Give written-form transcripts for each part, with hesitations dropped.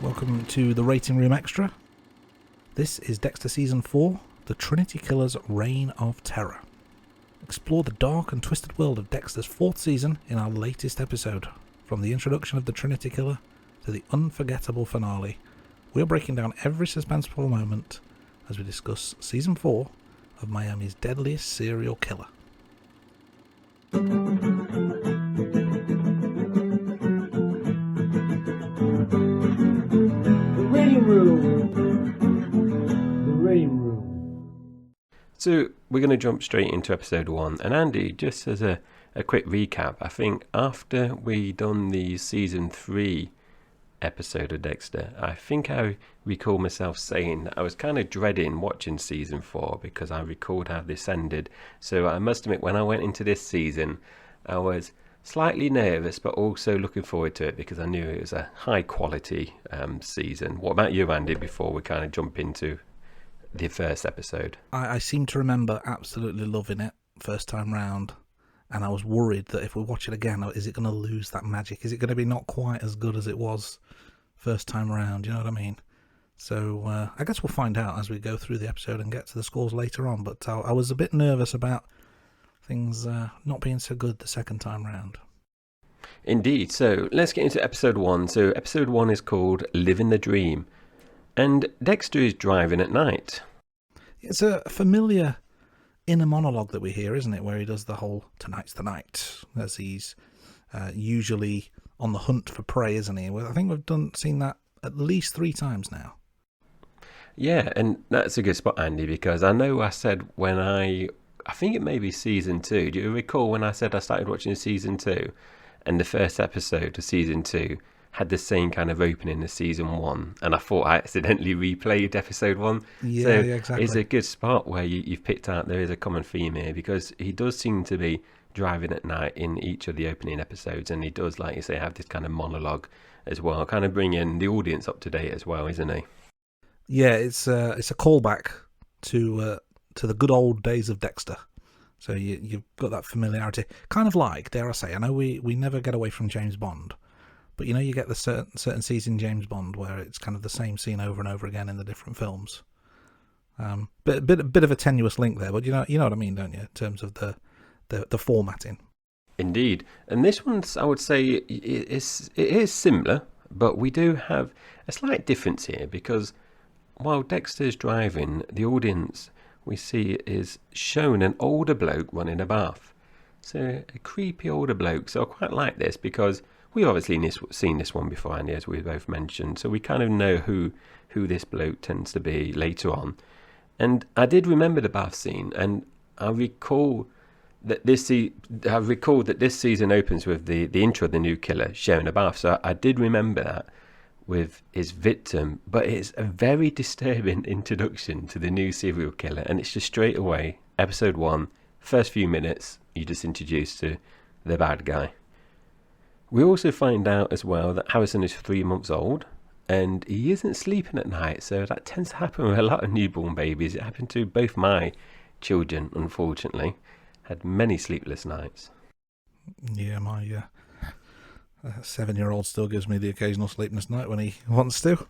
Welcome to the Rating Room Extra. This is Dexter Season 4, The Trinity Killer's Reign of Terror. Explore the dark and twisted world of Dexter's 4th season in our latest episode. From the introduction of the Trinity Killer to the unforgettable finale, we are breaking down every suspenseful moment as we discuss Season 4 of Miami's deadliest serial killer. So we're going to jump straight into episode 1. And Andy, just as a quick recap, I think after we done the season 3 episode of Dexter, I think I recall myself saying that I was kind of dreading watching season 4 because I recalled how this ended. So I must admit, when I went into this season, I was slightly nervous, but also looking forward to it because I knew it was a high quality season. What about you, Andy, before we kind of jump into the first episode? I seem to remember absolutely loving it first time round, and I was worried that if we watch it again, is it going to lose that magic? Is it going to be not quite as good as it was first time round? You know what I mean? So I guess we'll find out as we go through the episode and get to the scores later on, but I was a bit nervous about things not being so good the second time round. Indeed. So let's get into episode 1. So episode 1 is called Living the Dream. And Dexter is driving at night. It's a familiar inner monologue that we hear, isn't it? Where he does the whole "tonight's the night," as he's usually on the hunt for prey, isn't he? Well, I think we've seen that at least 3 times now. Yeah, and that's a good spot, Andy, because I know I said when I think it may be season 2. Do you recall when I said I started watching season 2 and the first episode of season 2 had the same kind of opening as season 1, and I thought I accidentally replayed episode 1. Yeah, exactly. It's a good spot where you've picked out there is a common theme here, because he does seem to be driving at night in each of the opening episodes, and he does, like you say, have this kind of monologue as well, kind of bringing the audience up to date as well, isn't he? Yeah, it's a callback to the good old days of Dexter. So you've got that familiarity, kind of like, dare I say, I know we never get away from James Bond. But you know, you get the certain scenes in James Bond where it's kind of the same scene over and over again in the different films. Bit of a tenuous link there, but you know what I mean, don't you? In terms of the formatting. Indeed, and this one's, I would say, it is similar, but we do have a slight difference here, because while Dexter's driving, the audience we see is shown an older bloke running a bath. So a creepy older bloke. So I quite like this because we've obviously seen this one before, Andy, as we both mentioned, so we kind of know who this bloke tends to be later on. And I did remember the bath scene, and I recall that this season opens with the intro of the new killer sharing a bath. So I did remember that with his victim, but it's a very disturbing introduction to the new serial killer, and it's just straight away, episode 1, first few minutes, you're just introduced to the bad guy. We also find out as well that Harrison is 3 months old and he isn't sleeping at night, so that tends to happen with a lot of newborn babies. It happened to both my children, unfortunately. Had many sleepless nights. Yeah, my 7-year-old still gives me the occasional sleepless night when he wants to.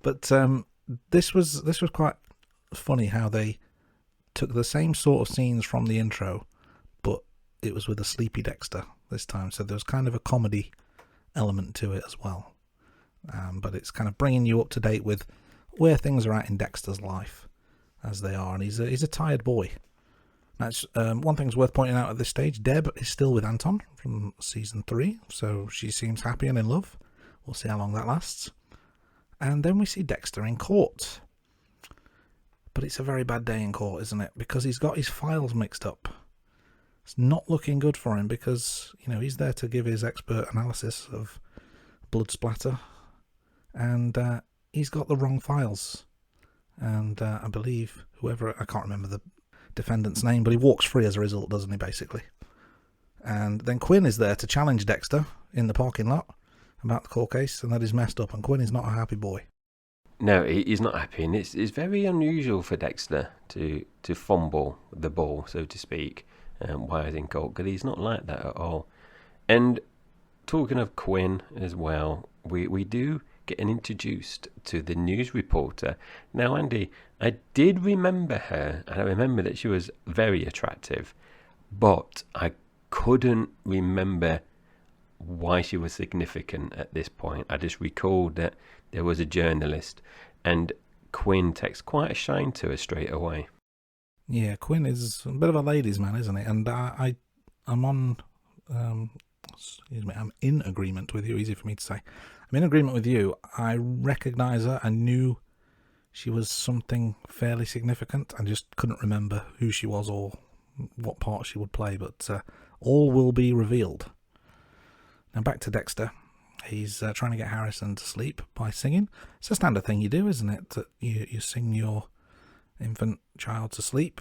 But this was quite funny how they took the same sort of scenes from the intro, but it was with a sleepy Dexter this time, so there's kind of a comedy element to it as well, but it's kind of bringing you up to date with where things are at in Dexter's life as they are, and he's a tired boy. That's one thing's worth pointing out at this stage. Deb is still with Anton from season 3, so she seems happy and in love. We'll see how long that lasts. And then we see Dexter in court, but it's a very bad day in court, isn't it? Because he's got his files mixed up. It's not looking good for him because, you know, he's there to give his expert analysis of blood splatter, and he's got the wrong files. And I believe I can't remember the defendant's name, but he walks free as a result, doesn't he, basically? And then Quinn is there to challenge Dexter in the parking lot about the court case, and that is messed up, and Quinn is not a happy boy. No, he's not happy, and it's very unusual for Dexter to fumble the ball, so to speak, while he's in court, because he's not like that at all. And talking of Quinn as well, we do getting introduced to the news reporter. Now, Andy, I did remember her, and I remember that she was very attractive, but I couldn't remember why she was significant at this point. I just recalled that there was a journalist, and Quinn takes quite a shine to her straight away. Yeah, Quinn is a bit of a ladies' man, isn't he? And I'm on, excuse me, I'm in agreement with you. Easy for me to say. I'm in agreement with you. I recognise her. I knew she was something fairly significant. I just couldn't remember who she was or what part she would play. But all will be revealed. Now back to Dexter. He's trying to get Harrison to sleep by singing. It's a standard thing you do, isn't it? That you sing your infant child to sleep.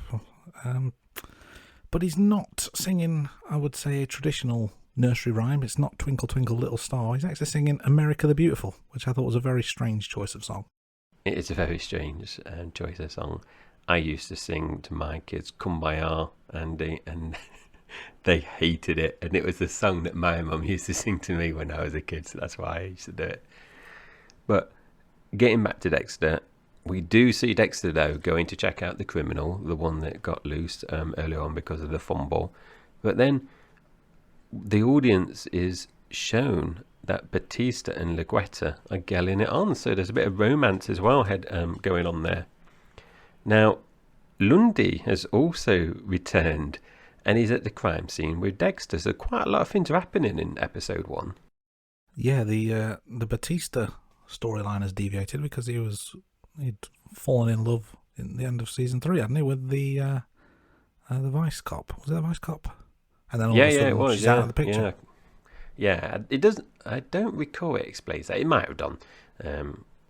But he's not singing, I would say, a traditional nursery rhyme. It's not Twinkle Twinkle Little Star. He's actually singing America the Beautiful, which I thought was a very strange choice of song. It is a very strange choice of song. I used to sing to my kids Kumbaya, Andy, and they hated it. And it was the song that my mum used to sing to me when I was a kid, so that's why I used to do it. But getting back to Dexter, we do see Dexter, though, going to check out the criminal, the one that got loose earlier on because of the fumble. But then the audience is shown that Batista and LaGuetta are gelling it on. So there's a bit of romance as well going on there. Now, Lundy has also returned, and he's at the crime scene with Dexter. So quite a lot of things are happening in episode 1. Yeah, the Batista storyline has deviated because he'd fallen in love in the end of season 3, hadn't he, with the vice cop? Was it the vice cop? And then all of a sudden, it was. She's out of the picture. Yeah. It doesn't. I don't recall it explains that. It might have done.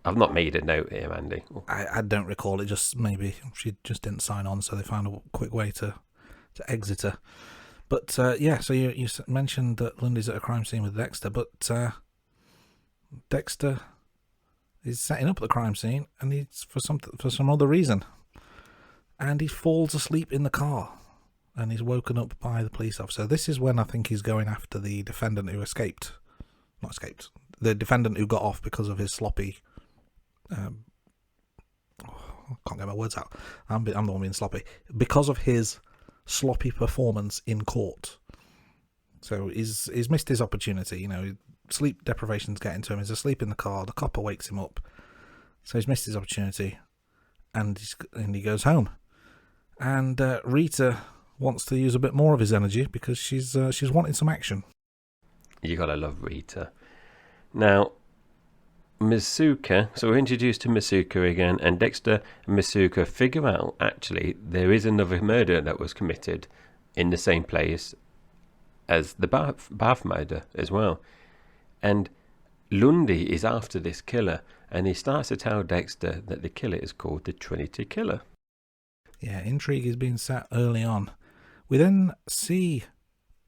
I've not made a note here, Andy. I don't recall it. Just maybe she just didn't sign on, so they found a quick way to exit her. But so you mentioned that Lundy's at a crime scene with Dexter, but Dexter is setting up the crime scene, and he's for some other reason, and he falls asleep in the car, and he's woken up by the police officer. This is when I think he's going after the defendant who the defendant who got off because of his sloppy. I can't get my words out. I'm the one being sloppy because of his sloppy performance in court. So he's missed his opportunity. Sleep deprivation's getting to him. He's asleep in the car. The copper wakes him up. So he's missed his opportunity, and he goes home. And Rita wants to use a bit more of his energy because she's wanting some action. You gotta love Rita. Now, Masuka. So we're introduced to Masuka again, and Dexter and Masuka figure out actually there is another murder that was committed in the same place as the bath murder as well. And Lundy is after this killer, and he starts to tell Dexter that the killer is called the Trinity Killer. Yeah, intrigue is being set early on. We then see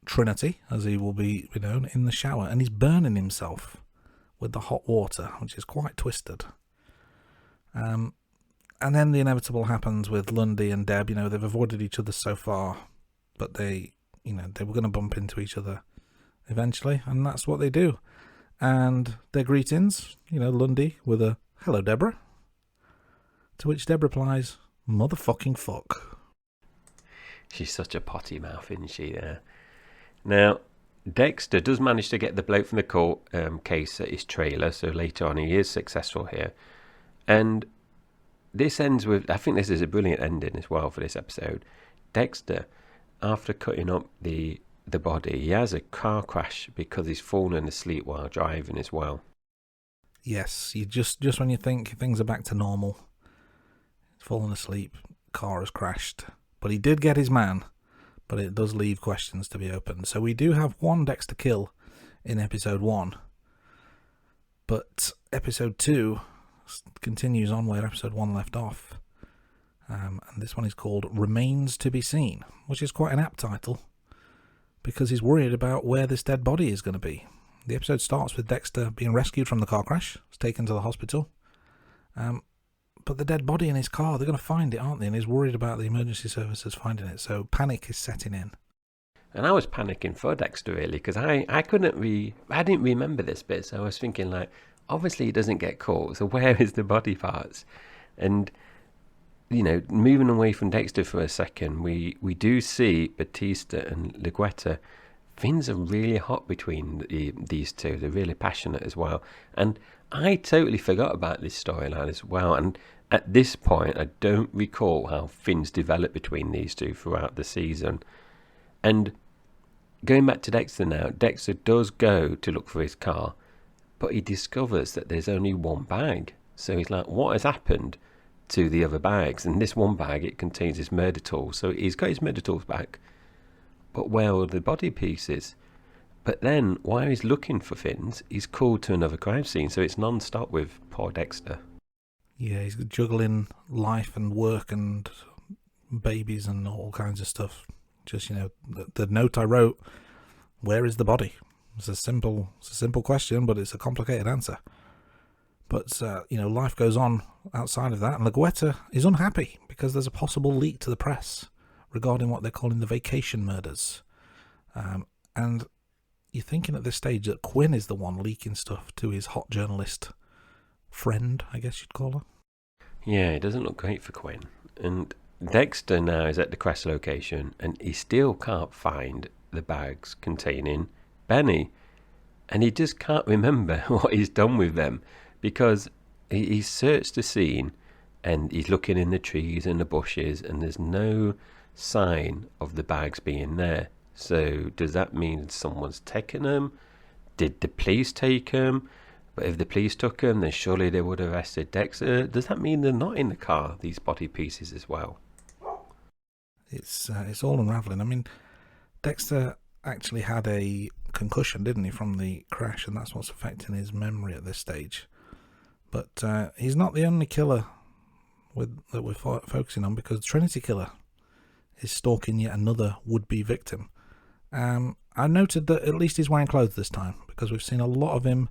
Trinity, as he will be known, in the shower, and he's burning himself with the hot water, which is quite twisted. And then the inevitable happens with Lundy and Deb. They've avoided each other so far, but they were going to bump into each other eventually, and that's what they do. And their greetings, Lundy with a "Hello, Deborah," to which Deb replies, "Motherfucking fuck." She's such a potty mouth, isn't she? Now, Dexter does manage to get the bloke from the court case at his trailer, so later on he is successful here. And this ends with, I think this is a brilliant ending as well for this episode. Dexter, after cutting up the body, he has a car crash because he's fallen asleep while driving as well. Yes, you just when you think things are back to normal, he's fallen asleep, car has crashed. But he did get his man, but it does leave questions to be opened. So we do have one Dexter kill in episode 1, but episode 2 continues on where episode 1 left off. And this one is called Remains to be Seen, which is quite an apt title because he's worried about where this dead body is going to be. The episode starts with Dexter being rescued from the car crash. He's taken to the hospital. But the dead body in his car, they're going to find it, aren't they? And he's worried about the emergency services finding it. So panic is setting in. And I was panicking for Dexter, really, because I didn't remember this bit. So I was thinking, like, obviously he doesn't get caught. So where is the body parts? And moving away from Dexter for a second, we do see Batista and Legueta. Things are really hot between these two. They're really passionate as well. And I totally forgot about this storyline as well. And at this point, I don't recall how things develop between these two throughout the season. And going back to Dexter now, Dexter does go to look for his car, but he discovers that there's only one bag. So he's like, what has happened to the other bags? And this one bag, it contains his murder tools. So he's got his murder tools back. But where are the body pieces? But then, while he's looking for things, he's called to another crime scene. So it's non-stop with poor Dexter. Yeah, he's juggling life and work and babies and all kinds of stuff. Just, the note I wrote, where is the body? It's a simple question, but it's a complicated answer. But, life goes on outside of that. And Legueta is unhappy because there's a possible leak to the press regarding what they're calling the vacation murders. And you're thinking at this stage that Quinn is the one leaking stuff to his hot journalist friend, I guess you'd call her. Yeah, it doesn't look great for Quinn. And Dexter now is at the crash location and he still can't find the bags containing Benny. And he just can't remember what he's done with them because he's searched the scene and he's looking in the trees and the bushes and there's no sign of the bags being there. So does that mean someone's taken them? Did the police take them? But if the police took them, then surely they would have arrested Dexter. Does that mean they're not in the car, these body pieces as well? It's all unraveling. I mean, Dexter actually had a concussion, didn't he, from the crash, and that's what's affecting his memory at this stage. But he's not the only killer that we're focusing on, because Trinity Killer is stalking yet another would-be victim. I noted that at least he's wearing clothes this time, because we've seen a lot of him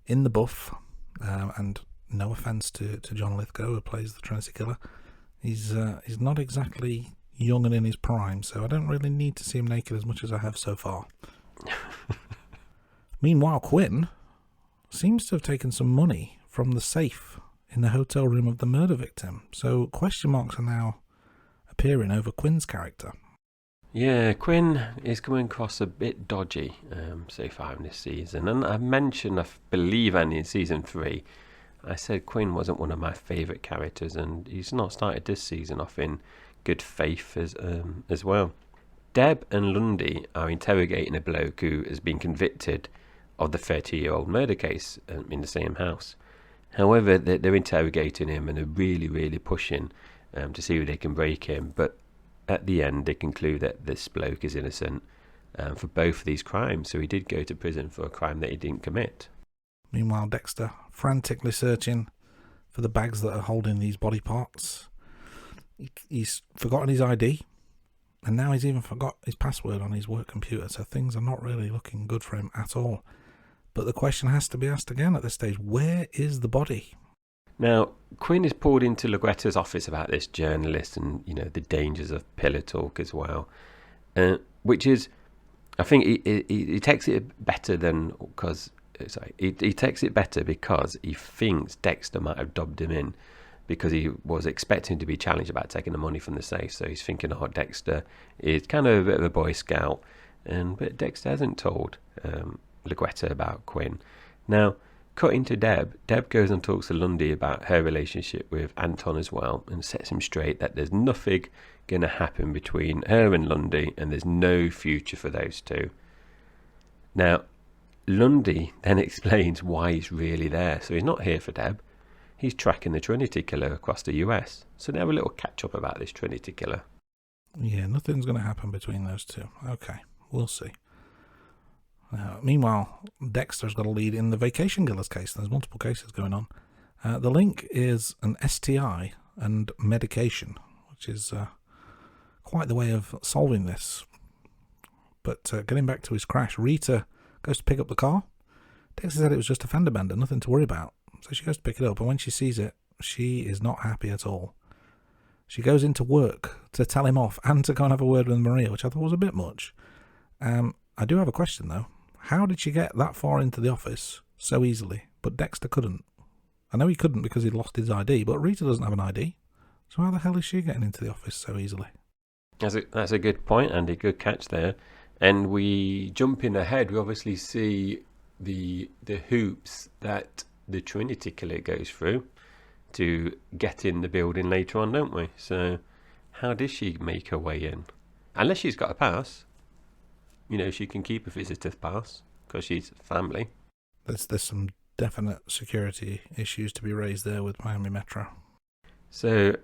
in the buff, and no offence to John Lithgow, who plays the Trinity Killer, he's not exactly young and in his prime, so I don't really need to see him naked as much as I have so far. Meanwhile, Quinn seems to have taken some money from the safe in the hotel room of the murder victim, so question marks are now appearing over Quinn's character. Yeah, Quinn is coming across a bit dodgy so far in this season. And I mentioned, I believe, Andy, in season 3, I said Quinn wasn't one of my favourite characters, and he's not started this season off in good faith as well. Deb and Lundy are interrogating a bloke who has been convicted of the 30-year-old murder case in the same house. However, they're interrogating him and they're really, really pushing to see if they can break him. But at the end, they conclude that this bloke is innocent for both of these crimes. So he did go to prison for a crime that he didn't commit. Meanwhile, Dexter frantically searching for the bags that are holding these body parts. He's forgotten his ID, and now he's even forgot his password on his work computer, so things are not really looking good for him at all. But the question has to be asked again at this stage, where is the body? Now, Quinn is pulled into Legueta's office about this journalist and, the dangers of pillow talk as well, which is, I think he takes it better because he takes it better because he thinks Dexter might have dobbed him in because he was expecting to be challenged about taking the money from the safe. So he's thinking, Dexter is kind of a bit of a Boy Scout, but Dexter hasn't told Legueta about Quinn. Now, cutting to Deb goes and talks to Lundy about her relationship with Anton as well, and sets him straight that there's nothing going to happen between her and Lundy, and there's no future for those two. Now, Lundy then explains why he's really there. So he's not here for Deb. He's tracking the Trinity Killer across the US. So they have a little catch up about this Trinity Killer. Yeah, nothing's going to happen between those two. Okay, we'll see. Meanwhile, Dexter's got a lead in the vacation killers case. There's multiple cases going on. The link is an STI and medication, which is quite the way of solving this. But getting back to his crash, Rita goes to pick up the car. Dexter said it was just a fender bender, nothing to worry about. So she goes to pick it up, and when she sees it, she is not happy at all. She goes into work to tell him off and to go and have a word with Maria, which I thought was a bit much. I do have a question, though. How did she get that far into the office so easily, but Dexter couldn't. I know he couldn't because he'd lost his ID, but Rita doesn't have an ID. So how the hell is she getting into the office so easily? That's a good point, Andy. Good catch there. And we jumping ahead, we obviously see the hoops that the Trinity Killer goes through to get in the building later on, don't we? So how does she make her way in? Unless she's got a pass. You know, she can keep a visitor's pass because she's family. There's some definite security issues to be raised there with Miami Metro. So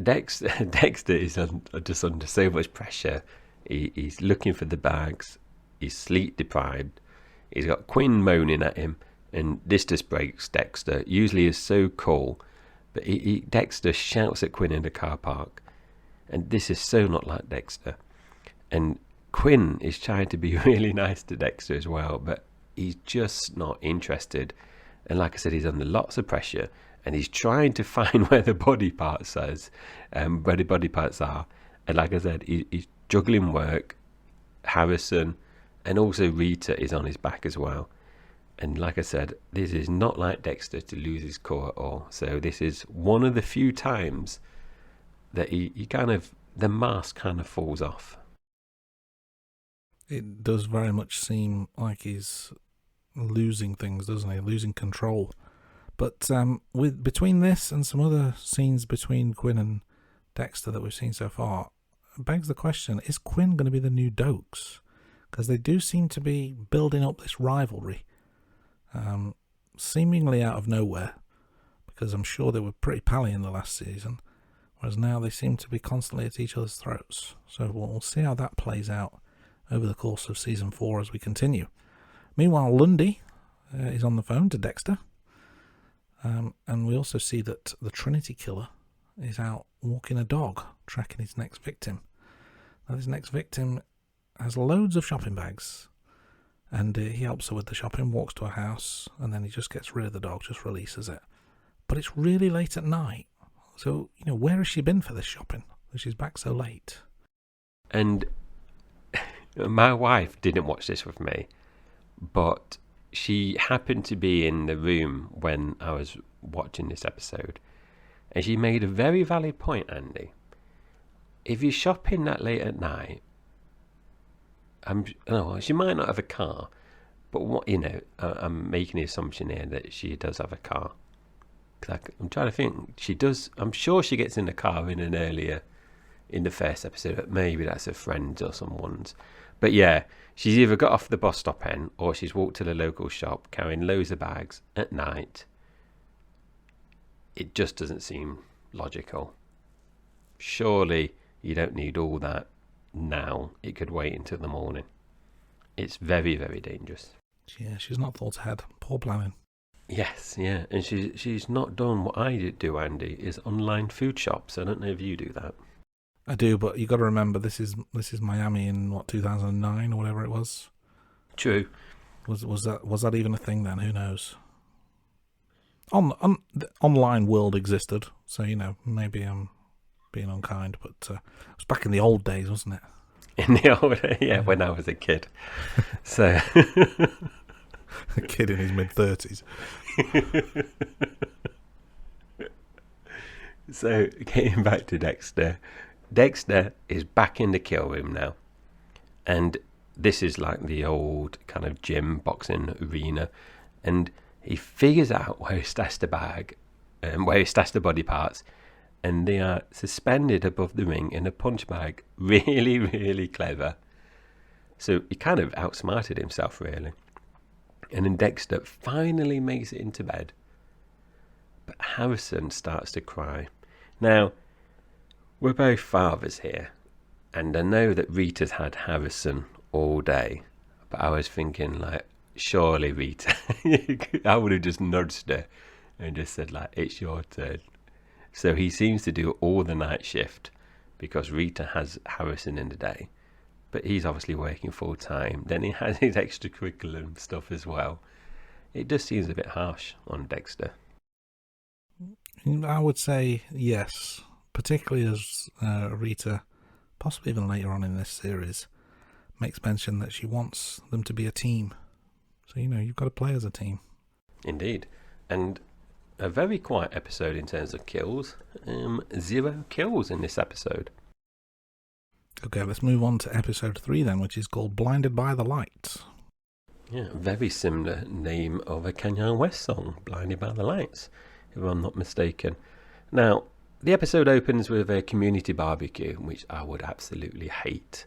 Dexter is just under so much pressure. He's looking for the bags. He's sleep deprived. He's got Quinn moaning at him, and this just breaks Dexter. Usually he's so cool, but Dexter shouts at Quinn in the car park, and this is so not like Dexter. And Quinn is trying to be really nice to Dexter as well, but he's just not interested. And like I said, he's under lots of pressure, and he's trying to find where the body parts are. And like I said, he's juggling work. Harrison and also Rita is on his back as well. And like I said, this is not like Dexter to lose his cool at all. So this is one of the few times that the mask kind of falls off. It does very much seem like he's losing things, doesn't he? Losing control. But between this and some other scenes between Quinn and Dexter that we've seen so far, it begs the question, is Quinn going to be the new Dokes? Because they do seem to be building up this rivalry, seemingly out of nowhere, because I'm sure they were pretty pally in the last season, whereas now they seem to be constantly at each other's throats. So we'll see how that plays out over the course of season 4 as we continue. Meanwhile, Lundy is on the phone to Dexter, and we also see that the Trinity Killer is out walking a dog, tracking his next victim. Now, this next victim has loads of shopping bags, and he helps her with the shopping, walks to a house, and then he just gets rid of the dog, just releases it. But it's really late at night, so, where has she been for this shopping? She's back so late. And my wife didn't watch this with me, but she happened to be in the room when I was watching this episode, and she made a very valid point, Andy. If you're shopping that late at night, she might not have a car, but I'm making the assumption here that she does have a car. I'm trying to think. She does. I'm sure she gets in the car in the first episode, but maybe that's her friends or someone's. But yeah, she's either got off the bus stop end or she's walked to the local shop carrying loads of bags at night. It just doesn't seem logical. Surely you don't need all that now. It could wait until the morning. It's very, very dangerous. Yeah, she's not thought ahead. Poor planning. Yes, yeah. And she's not done what I do, Andy, is online food shops. I don't know if you do that. I do, but you got to remember this is Miami in 2009 or whatever it was. True. Was that even a thing then? Who knows? The online world existed, so maybe I'm being unkind, but it was back in the old days, wasn't it? In the old, yeah, when I was a kid. So a kid in his mid-30s. So getting back to Dexter. Dexter is back in the kill room now, and this is like the old kind of gym boxing arena, and he figures out where he stashed the bag, where he stashed the body parts, and they are suspended above the ring in a punch bag. Really, really clever. So he kind of outsmarted himself, really. And then Dexter finally makes it into bed, but Harrison starts to cry. Now, we're both fathers here, and I know that Rita's had Harrison all day, but I was thinking, surely Rita, I would have just nudged her and just said, it's your turn. So he seems to do all the night shift because Rita has Harrison in the day, but he's obviously working full time. Then he has his extracurricular stuff as well. It just seems a bit harsh on Dexter. I would say yes. Particularly as Rita, possibly even later on in this series, makes mention that she wants them to be a team. So, So, you've got to play as a team. Indeed. And a very quiet episode in terms of kills. 0 kills in this episode. Okay, let's move on to episode 3 then, which is called Blinded by the Light. Yeah, very similar name of a Kanye West song, Blinded by the Lights, if I'm not mistaken. Now, the episode opens with a community barbecue, which I would absolutely hate.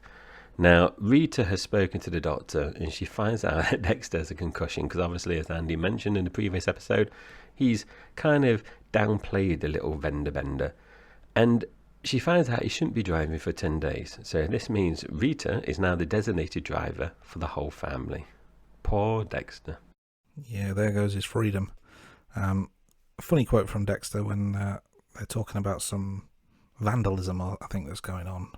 Now, Rita has spoken to the doctor and she finds out that Dexter has a concussion because obviously, as Andy mentioned in the previous episode, he's kind of downplayed the little vendor bender. And she finds out he shouldn't be driving for 10 days. So this means Rita is now the designated driver for the whole family. Poor Dexter. Yeah, there goes his freedom. A funny quote from Dexter when they're talking about some vandalism, I think, that's going on.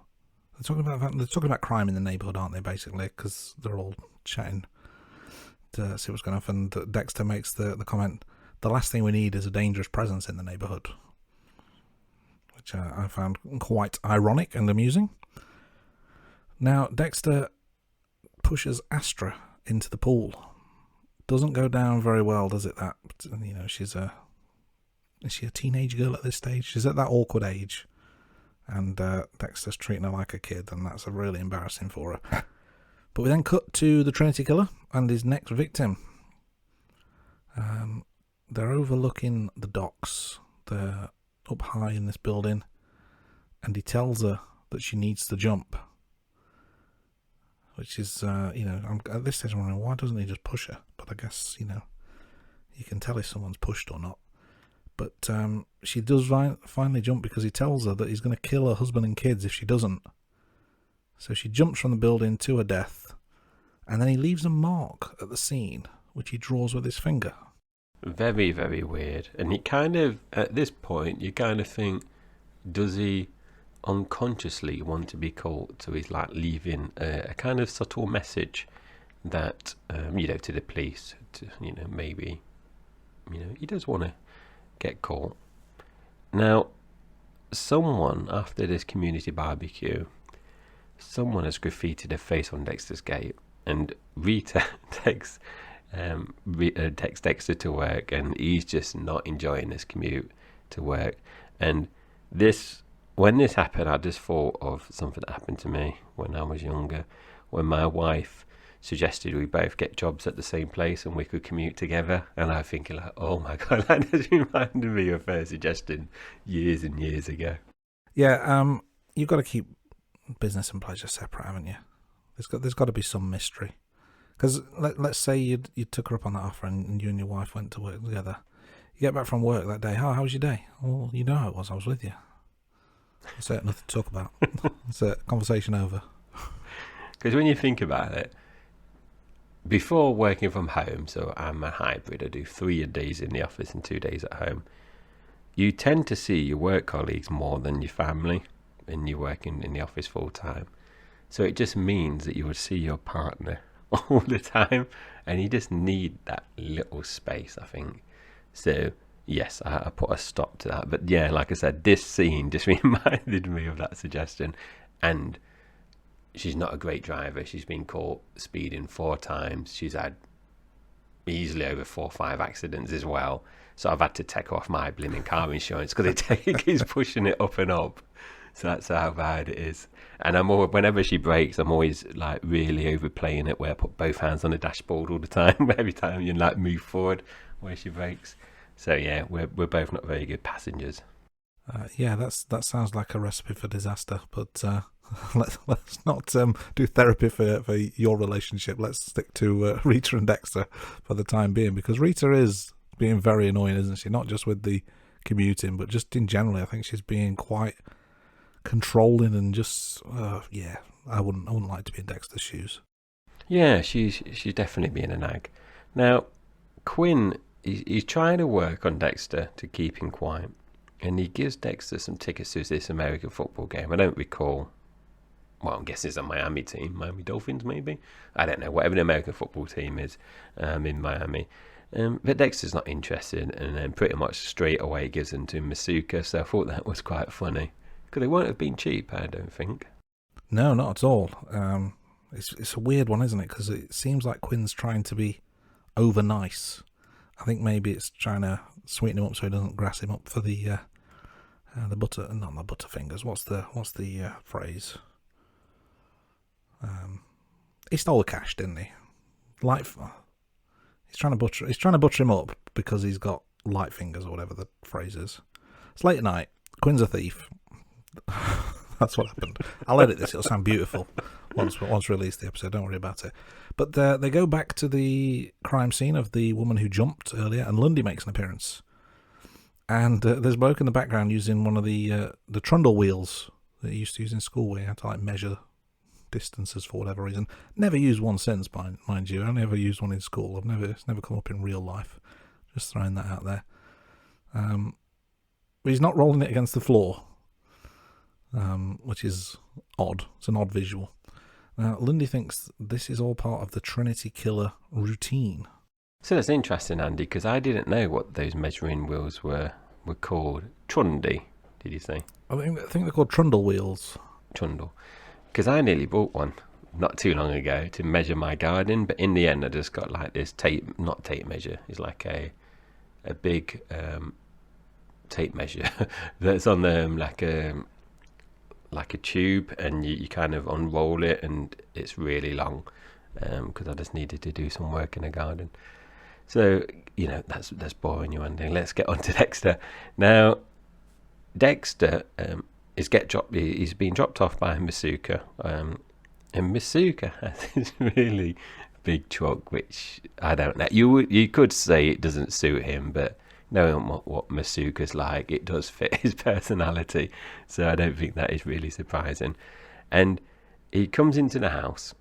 They're talking about crime in the neighbourhood, aren't they, basically, because they're all chatting to see what's going on. And Dexter makes the comment, the last thing we need is a dangerous presence in the neighbourhood, which I found quite ironic and amusing. Now, Dexter pushes Astra into the pool. Doesn't go down very well, does it? That, is she a teenage girl at this stage? She's at that awkward age. And Dexter's treating her like a kid, and that's really embarrassing for her. But we then cut to the Trinity Killer and his next victim. They're overlooking the docks. They're up high in this building, and he tells her that she needs to jump. Which is, I'm, at this stage I'm wondering, why doesn't he just push her? But I guess, you can tell if someone's pushed or not. But she does finally jump because he tells her that he's going to kill her husband and kids if she doesn't. So she jumps from the building to her death, and then he leaves a mark at the scene, which he draws with his finger. Very, very weird. And he kind of, at this point, you kind of think, does he unconsciously want to be caught? So he's like leaving a kind of subtle message that, to the police, to, maybe, he does want to get caught. Now, someone, after this community barbecue, someone has graffitied a face on Dexter's gate, and Rita takes Dexter to work, and he's just not enjoying this commute to work. And when this happened, I just thought of something that happened to me when I was younger, when my wife suggested we both get jobs at the same place and we could commute together. And I was thinking, like, oh my God, that just reminded me of her suggestion years and years ago. Yeah, you've got to keep business and pleasure separate, haven't you? There's got to be some mystery. Because let's say you took her up on that offer and you and your wife went to work together. You get back from work that day. Oh, how was your day? Well, you know how it was. I was with you. That's it. Nothing to talk about. It's a conversation over. Because when you think about it, before working from home, so I'm a hybrid, I do 3 days in the office and 2 days at home, you tend to see your work colleagues more than your family when you're working in the office full time. So it just means that you would see your partner all the time, and you just need that little space, I think. So yes, I put a stop to that. But yeah, like I said, this scene just reminded me of that suggestion. And she's not a great driver. She's been caught speeding 4 times. She's had easily over 4 or 5 accidents as well. So I've had to take off my blimmin' car insurance because he's pushing it up and up. So that's how bad it is. And whenever she brakes, I'm always like really overplaying it, where I put both hands on the dashboard all the time. Every time you like move forward, where she brakes. So yeah, we're both not very good passengers. Yeah, that sounds like a recipe for disaster. But let's not do therapy for your relationship. Let's stick to Rita and Dexter for the time being, because Rita is being very annoying, isn't she? Not just with the commuting, but just in general. I think she's being quite controlling and just I wouldn't like to be in Dexter's shoes. Yeah, she's definitely being a nag. Now, Quinn, he's trying to work on Dexter to keep him quiet, and he gives Dexter some tickets to this American football game. I don't recall. Well, I'm guessing it's a Miami team, Miami Dolphins maybe. I don't know, whatever the American football team is in Miami. But Dexter's not interested, and then pretty much straight away gives them to Masuka. So I thought that was quite funny, because they won't have been cheap, I don't think. No, not at all. It's a weird one, isn't it? Because it seems like Quinn's trying to be over nice. I think maybe it's trying to sweeten him up so he doesn't grass him up for the butter, not the butterfingers. What's the phrase? He stole the cash, didn't he? He's trying to butcher him up because he's got light fingers or whatever the phrase is. It's late at night. Quinn's a thief. That's what happened. I'll edit this. It'll sound beautiful once released the episode. Don't worry about it. But they go back to the crime scene of the woman who jumped earlier, and Lundy makes an appearance. And there's a bloke in the background using one of the trundle wheels that he used to use in school, where you had to like measure distances for whatever reason. Never used one since, mind you. I only ever used one in school. It's never come up in real life. Just throwing that out there. But he's not rolling it against the floor, which is odd. It's an odd visual. Now, Lundy thinks this is all part of the Trinity Killer routine. So that's interesting, Andy, because I didn't know what those measuring wheels were called. Trundy, did you say? I think they're called trundle wheels. Trundle. Because I nearly bought one not too long ago to measure my garden, but in the end I just got like this not tape measure. It's like a big tape measure that's on like a tube, and you kind of unroll it, and it's really long because I just needed to do some work in the garden. So, that's boring you, Andy. Let's get on to Dexter. Now, Dexter he's been dropped off by Masuka, and Masuka has this really big truck, which I don't know. You could say it doesn't suit him, but knowing what Masuka's like, it does fit his personality. So I don't think that is really surprising. And he comes into the house,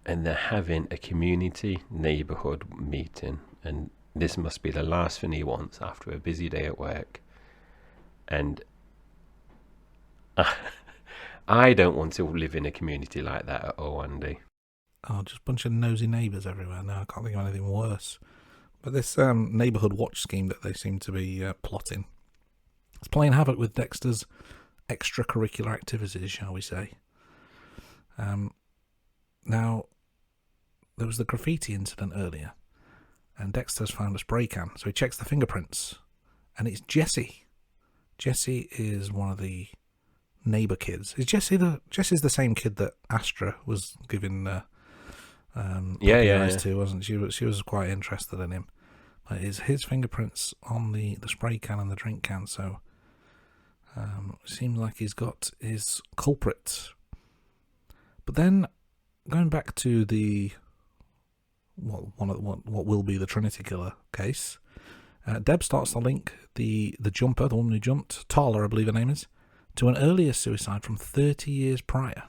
and they're having a community neighbourhood meeting, and this must be the last thing he wants after a busy day at work. And I don't want to live in a community like that at all, Andy. Oh, just a bunch of nosy neighbours everywhere. No, I can't think of anything worse. But this neighbourhood watch scheme that they seem to be plotting, it's playing havoc with Dexter's extracurricular activities, shall we say. Now, there was the graffiti incident earlier, and Dexter's found a spray can, so he checks the fingerprints, and it's Jesse. Jesse is one of the neighbour kids. Jesse's the same kid that Astra was giving eyes to, wasn't she? She was quite interested in him. But it's his fingerprints on the spray can and the drink can, so it seems like he's got his culprit. But then, going back to the what will be the Trinity Killer case, Deb starts to link the jumper, the woman who jumped, Tala, I believe her name is, to an earlier suicide from 30 years prior.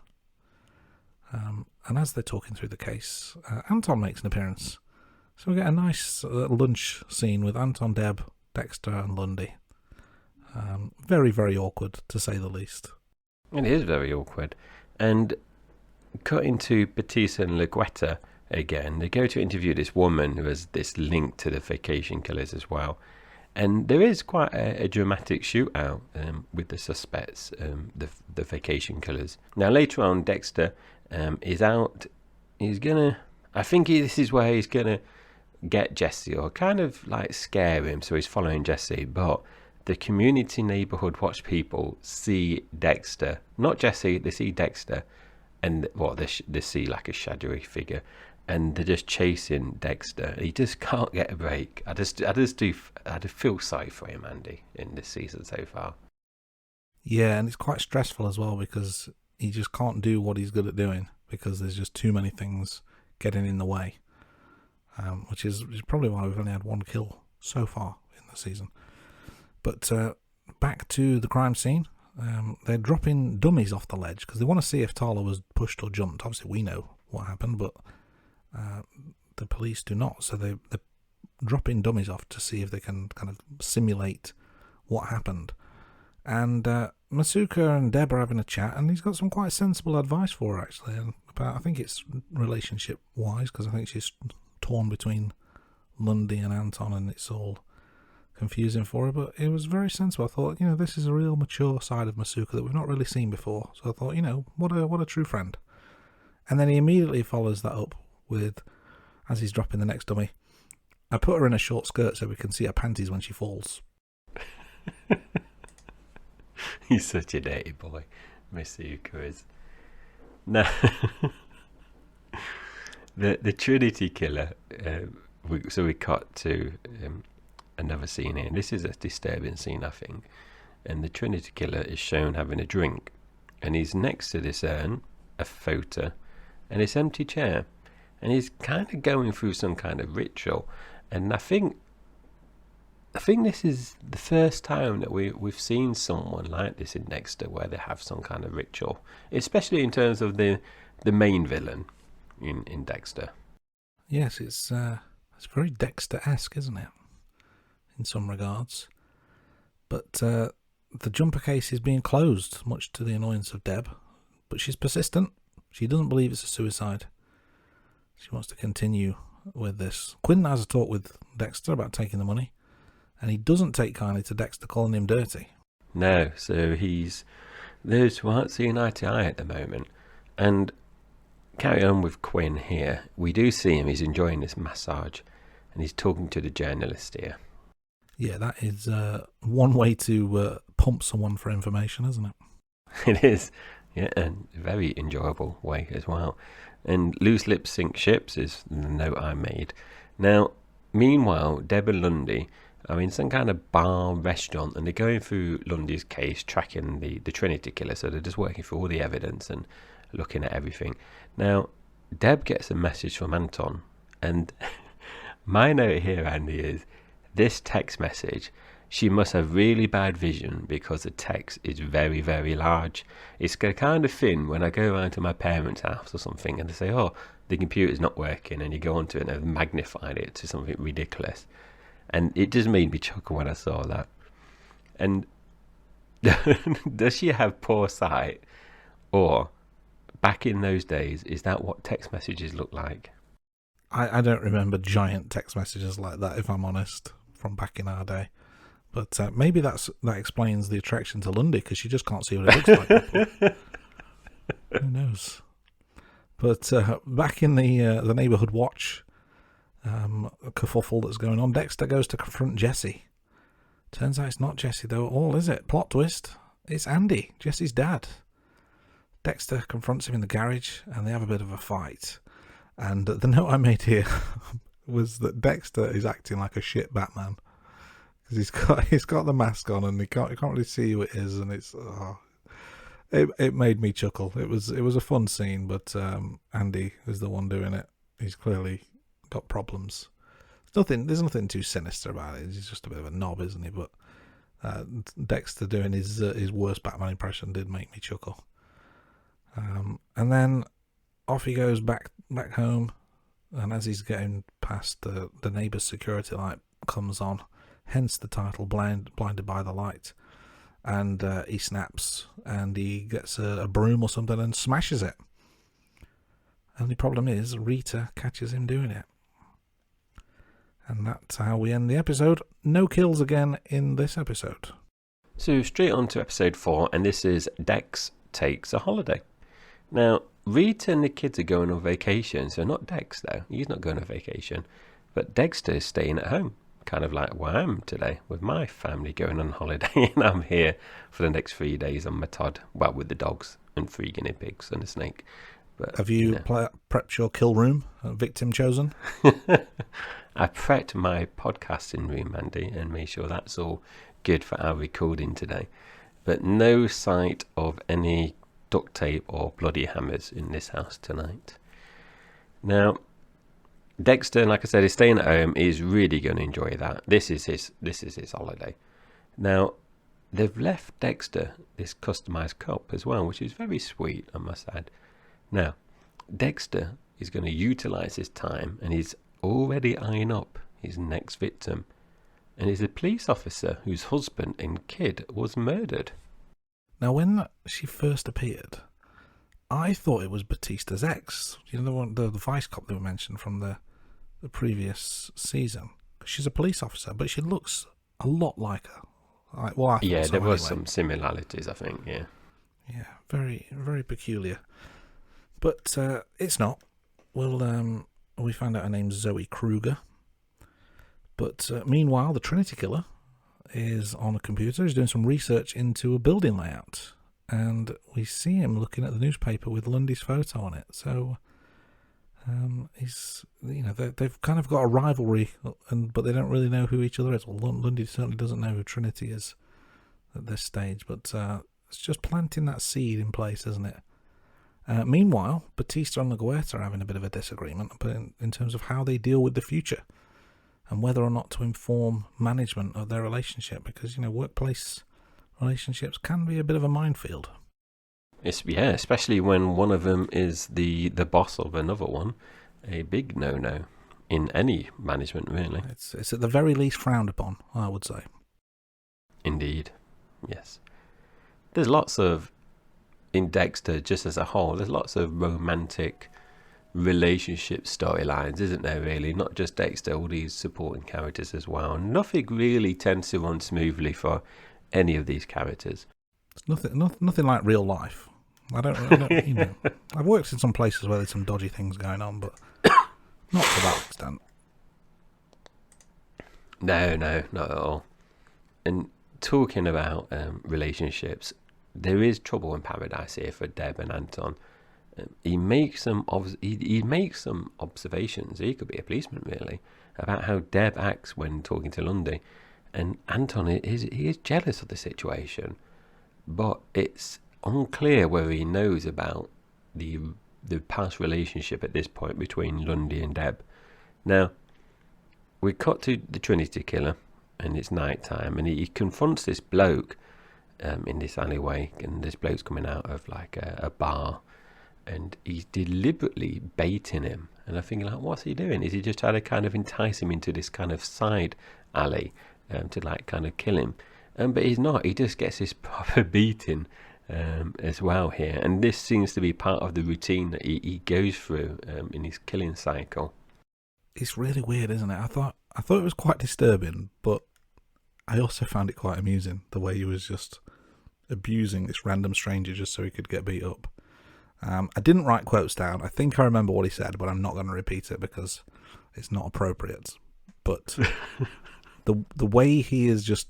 And as they're talking through the case, Anton makes an appearance. So we get a nice lunch scene with Anton, Deb, Dexter and Lundy. Very, very awkward, to say the least. It is very awkward. And cutting to Batista and LaGuetta again, they go to interview this woman who has this link to the vacation killers as well. And there is quite a dramatic shootout with the suspects, the vacation killers. Now later on, Dexter is out. I think this is where he's gonna get Jesse, or kind of like scare him, so he's following Jesse. But the community neighborhood watch people see Dexter, not Jesse. They see Dexter, and they see like a shadowy figure, and they're just chasing Dexter. He just can't get a break. I just feel sorry for him, Andy, in this season so far. Yeah, and it's quite stressful as well, because he just can't do what he's good at doing, because there's just too many things getting in the way, which is probably why we've only had one kill so far in the season. But back to the crime scene. They're dropping dummies off the ledge because they want to see if Tala was pushed or jumped. Obviously, we know what happened, but the police do not. So they're dropping dummies off to see if they can kind of simulate what happened. And Masuka and Deb are having a chat, and he's got some quite sensible advice for her, actually. And I think it's relationship-wise, because I think she's torn between Lundy and Anton, and it's all confusing for her. But it was very sensible. I thought, this is a real mature side of Masuka that we've not really seen before. So I thought, what a true friend. And then he immediately follows that up with, as he's dropping the next dummy, I put her in a short skirt so we can see her panties when she falls. He's such a dirty boy, Mr. Yuko is. Now, the Trinity Killer. So we cut to another scene here. This is a disturbing scene, I think. And the Trinity Killer is shown having a drink, and he's next to this urn, a photo, and this empty chair, and he's kind of going through some kind of ritual. And I think this is the first time that we've seen someone like this in Dexter, where they have some kind of ritual, especially in terms of the main villain in Dexter. Yes, it's very Dexter-esque, isn't it? In some regards. But the jumper case is being closed, much to the annoyance of Deb. But she's persistent. She doesn't believe it's a suicide. She wants to continue with this. Quinn has a talk with Dexter about taking the money, and he doesn't take kindly to Dexter calling him dirty. No, so those who aren't seeing eye to eye at the moment. And carry on with Quinn here. We do see him, he's enjoying this massage, and he's talking to the journalist here. Yeah, that is one way to pump someone for information, isn't it? It is, yeah, and a very enjoyable way as well. And loose lips sink ships is the note I made. Now, meanwhile, Deb and Lundy are in some kind of bar restaurant, and they're going through Lundy's case, tracking the Trinity Killer. So they're just working through all the evidence and looking at everything. Now, Deb gets a message from Anton, and my note here, Andy, is this text message. She must have really bad vision because the text is very, very large. It's the kind of thing when I go around to my parents' house or something and they say, oh, the computer's not working, and you go onto it and they've magnified it to something ridiculous. And it just made me chuckle when I saw that. And does she have poor sight? Or back in those days, is that what text messages look like? I don't remember giant text messages like that, if I'm honest, from back in our day. But maybe that explains the attraction to Lundy, because she just can't see what it looks like. Who knows? But back in the neighbourhood watch kerfuffle that's going on, Dexter goes to confront Jesse. Turns out it's not Jesse though at all, is it? Plot twist. It's Andy, Jesse's dad. Dexter confronts him in the garage, and they have a bit of a fight. And the note I made here was that Dexter is acting like a shit Batman, because he's got the mask on and he can't really see who it is, and it made me chuckle. It was a fun scene, but Andy is the one doing it. He's clearly got problems. There's nothing too sinister about it. He's just a bit of a knob, isn't he? But Dexter doing his worst Batman impression did make me chuckle. And then off he goes back home, and as he's getting past the neighbour's security light comes on, hence the title Blinded by the Light, and he snaps and he gets a broom or something and smashes it. And the problem is Rita catches him doing it. And that's how we end the episode. No kills again in this episode. So straight on to episode 4, and this is Dex Takes a Holiday. Now, Rita and the kids are going on vacation, so not Dex though. He's not going on vacation. But Dexter is staying at home, kind of like where I am today, with my family going on holiday, and I'm here for the next 3 days on my Todd, well, with the dogs and 3 guinea pigs and a snake. But have you prepped your kill room, victim chosen? I prepped my podcasting room, Andy, and made sure that's all good for our recording today. But no sight of any duct tape or bloody hammers in this house tonight. Now, Dexter, like I said, is staying at home. He's really going to enjoy that. This is his holiday. Now, they've left Dexter this customized cup as well, which is very sweet, I must add. Now, Dexter is going to utilize his time, and he's already eyeing up his next victim, and he's a police officer whose husband and kid was murdered. Now, when she first appeared, I thought it was Batista's ex. You know, the one, the vice cop that we mentioned from the previous season. She's a police officer, but she looks a lot like her. I thought so there was anyway. some similarities, I think. Yeah, very, very peculiar. But it's not. We found out her name's Zoe Kruger, But meanwhile, the Trinity Killer is on a computer. He's doing some research into a building layout, and we see him looking at the newspaper with Lundy's photo on it. So they've kind of got a rivalry, but they don't really know who each other is. Well, Lundy certainly doesn't know who Trinity is at this stage, but it's just planting that seed in place, isn't it? Meanwhile, Batista and LaGuerta are having a bit of a disagreement, but in terms of how they deal with the future and whether or not to inform management of their relationship, because workplace relationships can be a bit of a minefield. Especially when one of them is the boss of another one. A big no-no in any management, really. It's at the very least frowned upon, I would say. Indeed, yes. There's lots of, in Dexter, just as a whole, there's lots of romantic relationship storylines, isn't there, really? Not just Dexter, all these supporting characters as well. Nothing really tends to run smoothly for any of these characters. It's nothing like real life. I don't I've worked in some places where there's some dodgy things going on, but not to that extent. No, not at all. And talking about relationships, there is trouble in paradise here for Deb and Anton. He makes some observations. He could be a policeman, really, about how Deb acts when talking to Lundy, and Anton is jealous of the situation, but it's unclear whether he knows about the past relationship at this point between Lundy and Deb. Now, we cut to the Trinity Killer, and it's night time, and he confronts this bloke in this alleyway, and this bloke's coming out of like a bar, and he's deliberately baiting him. And I'm thinking, like, what's he doing? Is he just trying to kind of entice him into this kind of side alley to like kind of kill him? But he's not. He just gets this proper beating as well here. And this seems to be part of the routine that he goes through in his killing cycle. It's really weird, isn't it? I thought it was quite disturbing, but I also found it quite amusing, the way he was just abusing this random stranger just so he could get beat up. I didn't write quotes down. I think I remember what he said, but I'm not going to repeat it because it's not appropriate. But the way he is just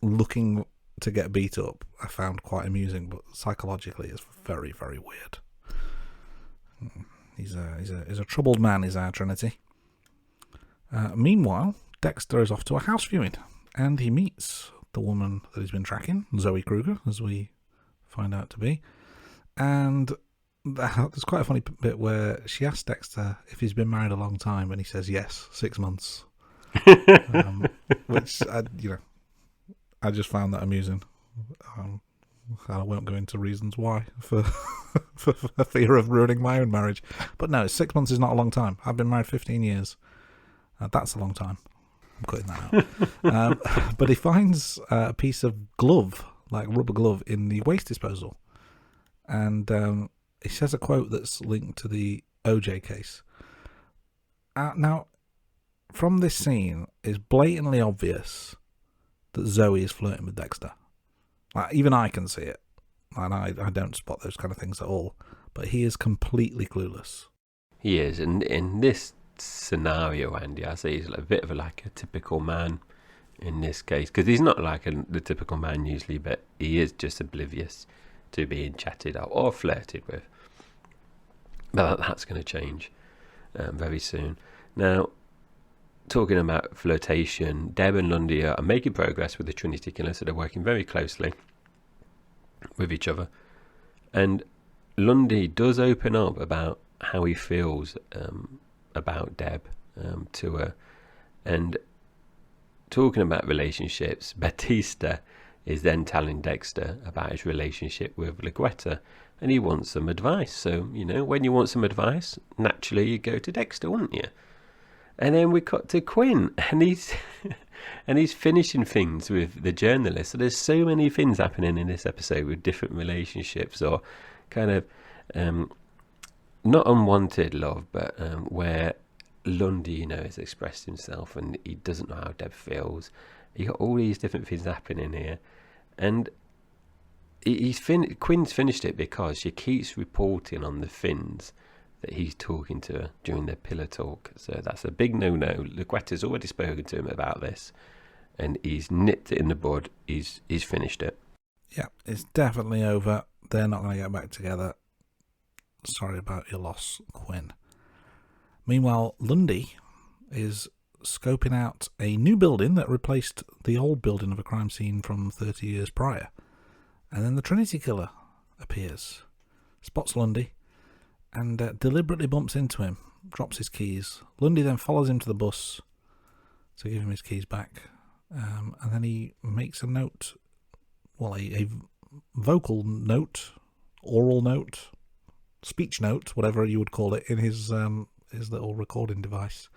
looking to get beat up, I found quite amusing, but psychologically it's very, very weird. He's a troubled man, is our Trinity. Meanwhile, Dexter is off to a house viewing, and he meets the woman that he's been tracking, Zoe Kruger, as we find out to be. And there's quite a funny bit where she asks Dexter if he's been married a long time, and he says yes, 6 months. Which I just found that amusing. I won't go into reasons why for fear of ruining my own marriage. But no, 6 months is not a long time. I've been married 15 years. That's a long time. I'm cutting that out. But he finds a piece of glove, like rubber glove, in the waste disposal. And he says a quote that's linked to the OJ case. Now, from this scene, it's blatantly obvious that Zoe is flirting with Dexter. Like, even I can see it. And I don't spot those kind of things at all. But he is completely clueless. He is. And in this scenario, Andy, I say he's a bit of a typical man in this case. Because he's not like the typical man usually, but he is just oblivious to being chatted up or flirted with. But that's going to change very soon. Now, talking about flirtation, Deb and Lundy are making progress with the Trinity Killer, so they're working very closely with each other. And Lundy does open up about how he feels about Deb to her. And talking about relationships, Batista is then telling Dexter about his relationship with LaGuerta, and he wants some advice. So, when you want some advice, naturally you go to Dexter, wouldn't you? And then we cut to Quinn, and he's finishing things with the journalist. So there's so many things happening in this episode with different relationships, or kind of not unwanted love, but where Lundy, has expressed himself and he doesn't know how Deb feels. You got all these different things happening here, and Quinn's finished it because she keeps reporting on the things that he's talking to her during their pillow talk. So that's a big no-no. Luquetta's already spoken to him about this, and he's nipped it in the bud. He's finished it. Yeah, it's definitely over. They're not going to get back together. Sorry about your loss, Quinn. Meanwhile, Lundy is scoping out a new building that replaced the old building of a crime scene from 30 years prior. And then the Trinity Killer appears, spots Lundy, and deliberately bumps into him, drops his keys. Lundy then follows him to the bus to give him his keys back. And then he makes a note, well, a vocal note, oral note, speech note, whatever you would call it, in his little recording device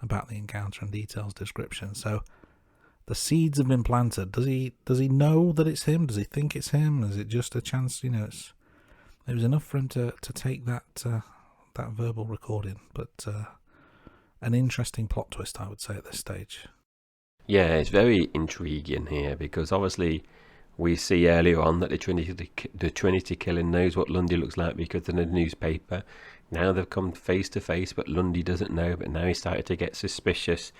about the encounter and details description. So the seeds have been planted. Does he know that it's him? Does he think it's him? Is it just a chance? It was enough for him to take that verbal recording, but an interesting plot twist, I would say, at this stage. Yeah, it's very intriguing here because obviously we see earlier on that the Trinity Killer knows what Lundy looks like because of the newspaper. Now they've come face to face, but Lundy doesn't know. But now he's started to get suspicious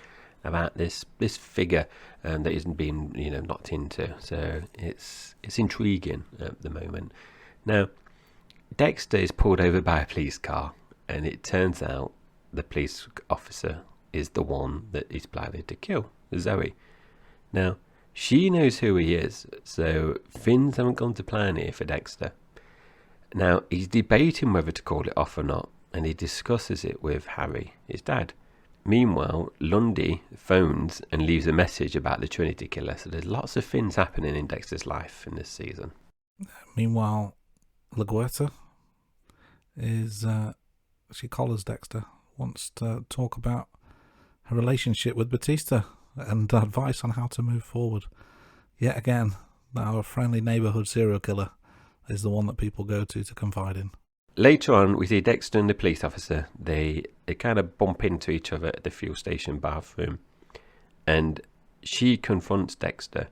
about this figure that he's been knocked into. So it's intriguing at the moment. Now Dexter is pulled over by a police car, and it turns out the police officer is the one that he's planning to kill, Zoe. Now she knows who he is, so things haven't gone to plan here for Dexter. Now, he's debating whether to call it off or not, and he discusses it with Harry, his dad. Meanwhile, Lundy phones and leaves a message about the Trinity Killer, so there's lots of things happening in Dexter's life in this season. Meanwhile, Luquetta is, she collars Dexter, wants to talk about her relationship with Batista and advice on how to move forward. Yet again, our friendly neighbourhood serial killer is the one that people go to confide in. Later on, we see Dexter and the police officer. They kind of bump into each other at the fuel station bathroom, and she confronts Dexter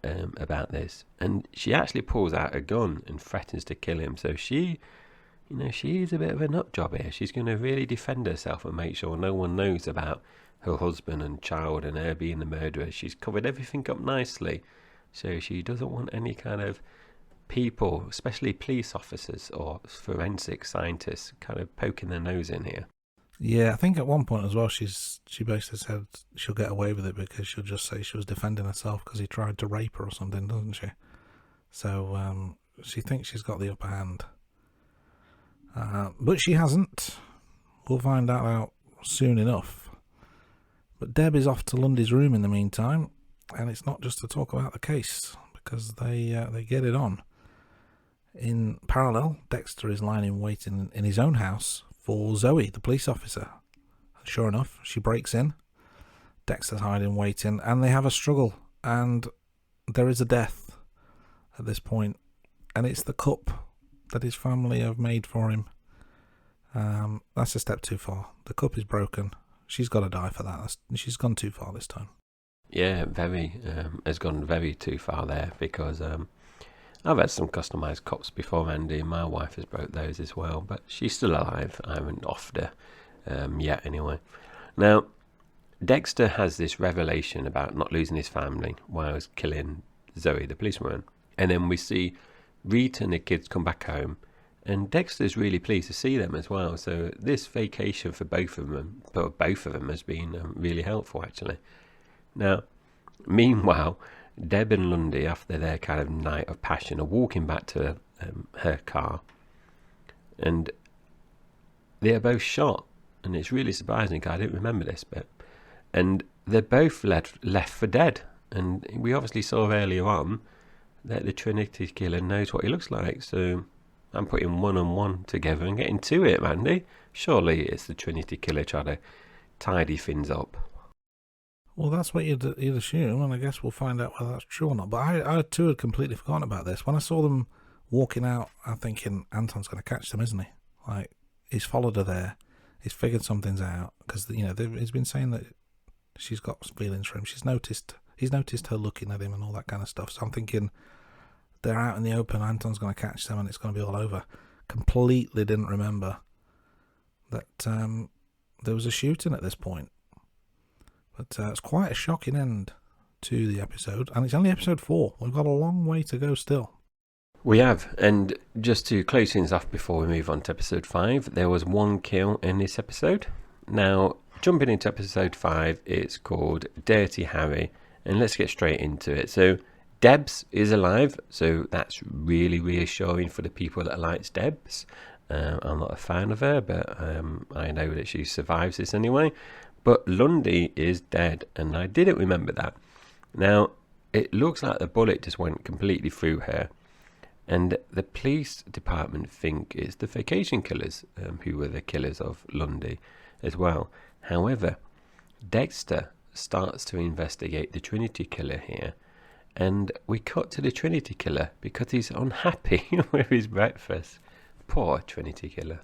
about this, and she actually pulls out a gun and threatens to kill him. So she is a bit of a nut job here. She's going to really defend herself and make sure no one knows about her husband and child and her being the murderer. She's covered everything up nicely, so she doesn't want any kind of people, especially police officers or forensic scientists, kind of poking their nose in here. Yeah, I think at one point as well, she basically said she'll get away with it because she'll just say she was defending herself because he tried to rape her or something, doesn't she? So she thinks she's got the upper hand. But she hasn't. We'll find out soon enough. But Deb is off to Lundy's room in the meantime, and it's not just to talk about the case, because they get it on. In parallel, Dexter is lying in wait in his own house for Zoe, the police officer. And sure enough, she breaks in. Dexter's hiding, waiting, and they have a struggle, and there is a death at this point, and it's the cup that his family have made for him. That's a step too far. The cup is broken. She's got to die for that. She's gone too far this time. Yeah, has gone very too far there, because I've had some customised cups before, Andy, and my wife has broke those as well, but she's still alive. I haven't offered her yet anyway. Now, Dexter has this revelation about not losing his family while he's killing Zoe, the policewoman. And then we see Rita and the kids come back home, and Dexter's really pleased to see them as well. So this vacation for both of them has been really helpful, actually. Now, meanwhile, Deb and Lundy, after their kind of night of passion, are walking back to her car, and they are both shot. And it's really surprising because I didn't remember this bit. And they're both left for dead. And we obviously saw earlier on that the Trinity Killer knows what he looks like. So I'm putting one and one together and getting to it, Andy. Surely it's the Trinity Killer trying to tidy things up. Well, that's what you'd assume, and I guess we'll find out whether that's true or not. But I too had completely forgotten about this. When I saw them walking out, I'm thinking Anton's going to catch them, isn't he? Like, he's followed her there. He's figured something's out because he's been saying that she's got feelings for him. He's noticed her looking at him and all that kind of stuff. So I'm thinking they're out in the open. Anton's going to catch them, and it's going to be all over. Completely didn't remember that there was a shooting at this point. But it's quite a shocking end to the episode, and it's only episode 4. We've got a long way to go still. We have, and just to close things off before we move on to episode 5, there was one kill in this episode. Now, jumping into episode 5, it's called Dirty Harry, and let's get straight into it. So, Debs is alive, so that's really reassuring for the people that likes Debs. I'm not a fan of her, but I know that she survives this anyway. But Lundy is dead, and I didn't remember that. Now, it looks like the bullet just went completely through her, and the police department think it's the vacation killers who were the killers of Lundy as well. However, Dexter starts to investigate the Trinity Killer here, and we cut to the Trinity Killer because he's unhappy with his breakfast. Poor Trinity Killer.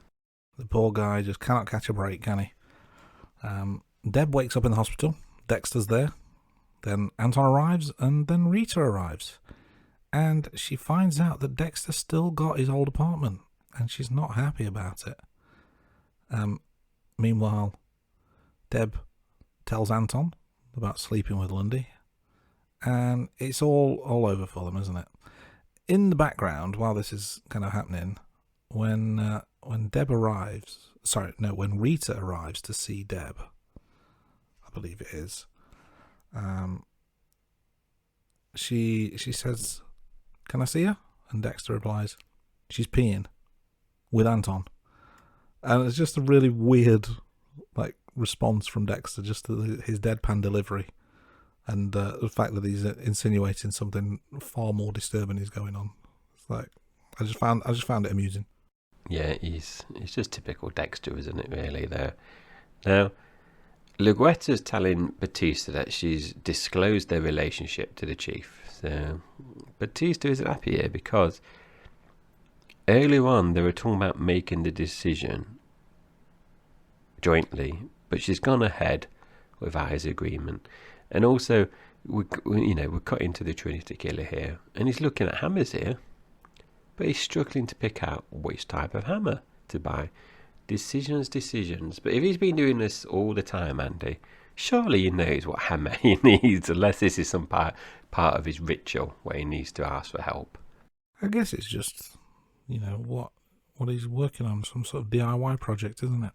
The poor guy just cannot catch a break, can he? Deb wakes up in the hospital. Dexter's there. Then Anton arrives, and then Rita arrives. And she finds out that Dexter still got his old apartment, and she's not happy about it. Meanwhile, Deb tells Anton about sleeping with Lundy, and it's all over for them, isn't it? In the background, while this is kind of happening, when Rita arrives to see Deb, I believe it is, she says, "Can I see her?" And Dexter replies, "She's peeing with Anton." And it's just a really weird response from Dexter, just to his deadpan delivery, and the fact that he's insinuating something far more disturbing is going on. It's like I just found it amusing. Yeah, he's just typical Dexter, isn't it, really, there? Now, Luguetta's telling Batista that she's disclosed their relationship to the chief. So, Batista isn't happy here because earlier on they were talking about making the decision jointly, but she's gone ahead without his agreement. And also, we're cutting to the Trinity Killer here, and he's looking at hammers here, but he's struggling to pick out which type of hammer to buy. Decisions. But if he's been doing this all the time, Andy, surely he knows what hammer he needs, unless this is some part of his ritual where he needs to ask for help. I guess it's just, what he's working on, some sort of DIY project, isn't it?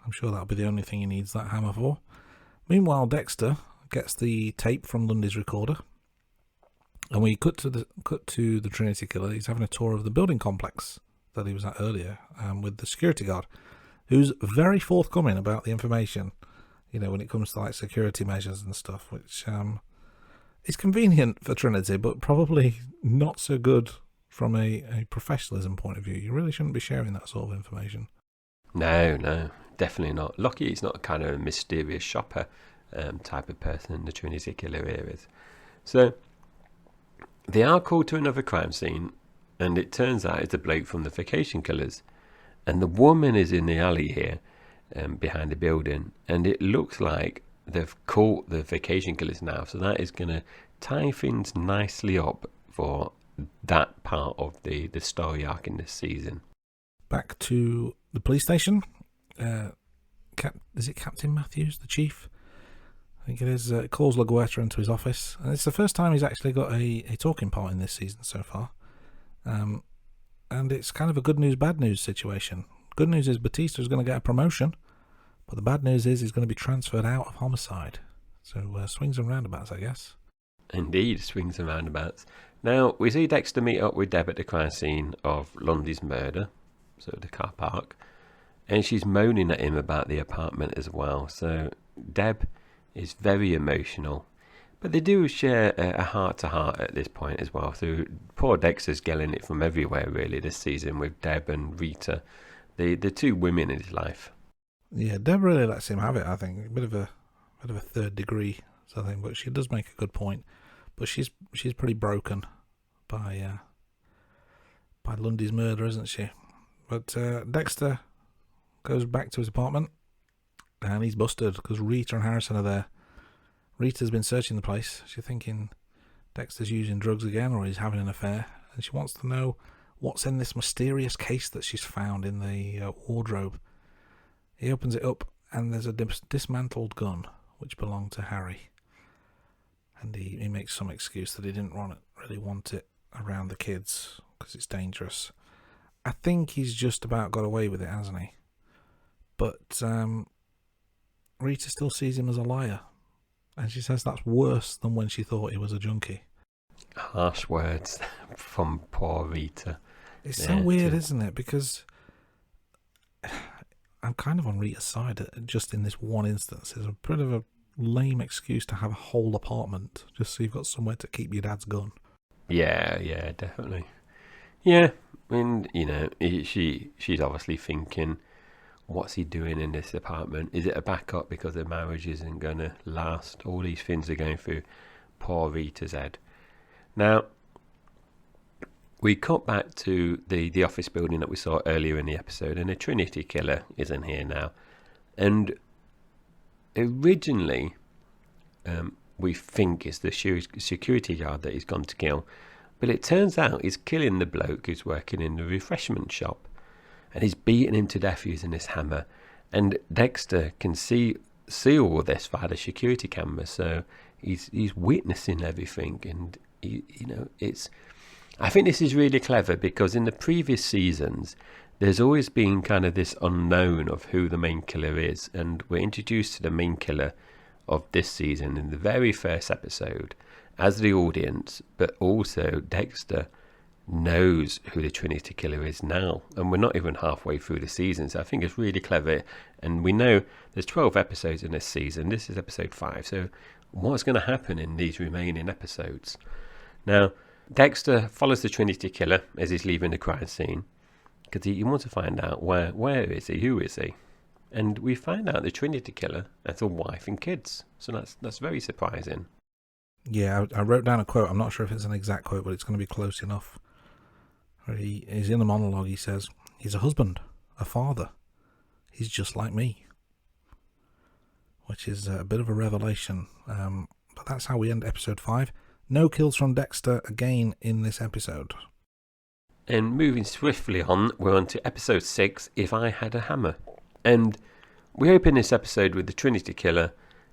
I'm sure that'll be the only thing he needs that hammer for. Meanwhile, Dexter gets the tape from Lundy's recorder, and we cut to the Trinity Killer. He's having a tour of the building complex that he was at earlier, with the security guard, who's very forthcoming about the information, when it comes to security measures and stuff, which is convenient for Trinity, but probably not so good from a professionalism point of view. You really shouldn't be sharing that sort of information. No, definitely not. Lucky he's not kind of a mysterious shopper type of person the Trinity Killer here is. So they are called to another crime scene, and it turns out it's a bloke from the Vacation Killers, and the woman is in the alley here behind the building, and it looks like they've caught the Vacation Killers now, so that is going to tie things nicely up for that part of the story arc in this season. Back to the police station. Is it Captain Matthews, the chief? I think it is. Calls LaGuerta into his office, and it's the first time he's actually got a talking part in this season so far. And it's kind of a good news, bad news situation. Good news is Batista is going to get a promotion, but the bad news is he's going to be transferred out of homicide. So swings and roundabouts, I guess. Indeed, swings and roundabouts. Now, we see Dexter meet up with Deb at the crime scene of Lundy's murder, so the car park, and she's moaning at him about the apartment as well. So Deb is very emotional, but they do share a heart-to-heart at this point as well. So poor Dexter's getting it from everywhere really this season with Deb and Rita, the two women in his life. Yeah, Deb really lets him have it, I think. A bit of a third degree sort of thing, but she does make a good point. But she's pretty broken by Lundy's murder, isn't she? But Dexter goes back to his apartment, and he's busted because Rita and Harrison are there. Rita's been searching the place. She's thinking Dexter's using drugs again, or he's having an affair, and she wants to know what's in this mysterious case that she's found in the wardrobe. He opens it up, and there's a dismantled gun which belonged to Harry. And he makes some excuse that he didn't really want it around the kids because it's dangerous. I think he's just about got away with it, hasn't he? But Rita still sees him as a liar. And she says that's worse than when she thought he was a junkie. Harsh words from poor Rita. It's so weird, isn't it? Because I'm kind of on Rita's side just in this one instance. It's a bit of a lame excuse to have a whole apartment just so you've got somewhere to keep your dad's gun. Yeah, definitely. Yeah, and she's obviously thinking, what's he doing in this apartment? Is it a backup because the marriage isn't going to last? All these things are going through poor Rita's head. Now, we cut back to the office building that we saw earlier in the episode, and the Trinity Killer is in here now. And originally, we think it's the security guard that he's gone to kill, but it turns out he's killing the bloke who's working in the refreshment shop, and he's beating him to death using this hammer. And Dexter can see all this via the security camera, so he's witnessing everything. And I think this is really clever because in the previous seasons, there's always been kind of this unknown of who the main killer is, and we're introduced to the main killer of this season in the very first episode as the audience, but also Dexter knows who the Trinity Killer is now, and we're not even halfway through the season, so I think it's really clever. And we know there's 12 episodes in this season. This is episode 5, so what's going to happen in these remaining episodes? Now, Dexter follows the Trinity Killer as he's leaving the crime scene because he wants to find out where is he, who is he, and we find out the Trinity Killer has a wife and kids, so that's very surprising. Yeah, I wrote down a quote. I'm not sure if it's an exact quote, but it's going to be close enough. He's in the monologue. He says, he's a husband, a father. He's just like me. Which is a bit of a revelation. But that's how we end episode 5. No kills from Dexter again in this episode. And moving swiftly on, we're on to episode 6, If I Had a Hammer. And we open this episode with the Trinity Killer.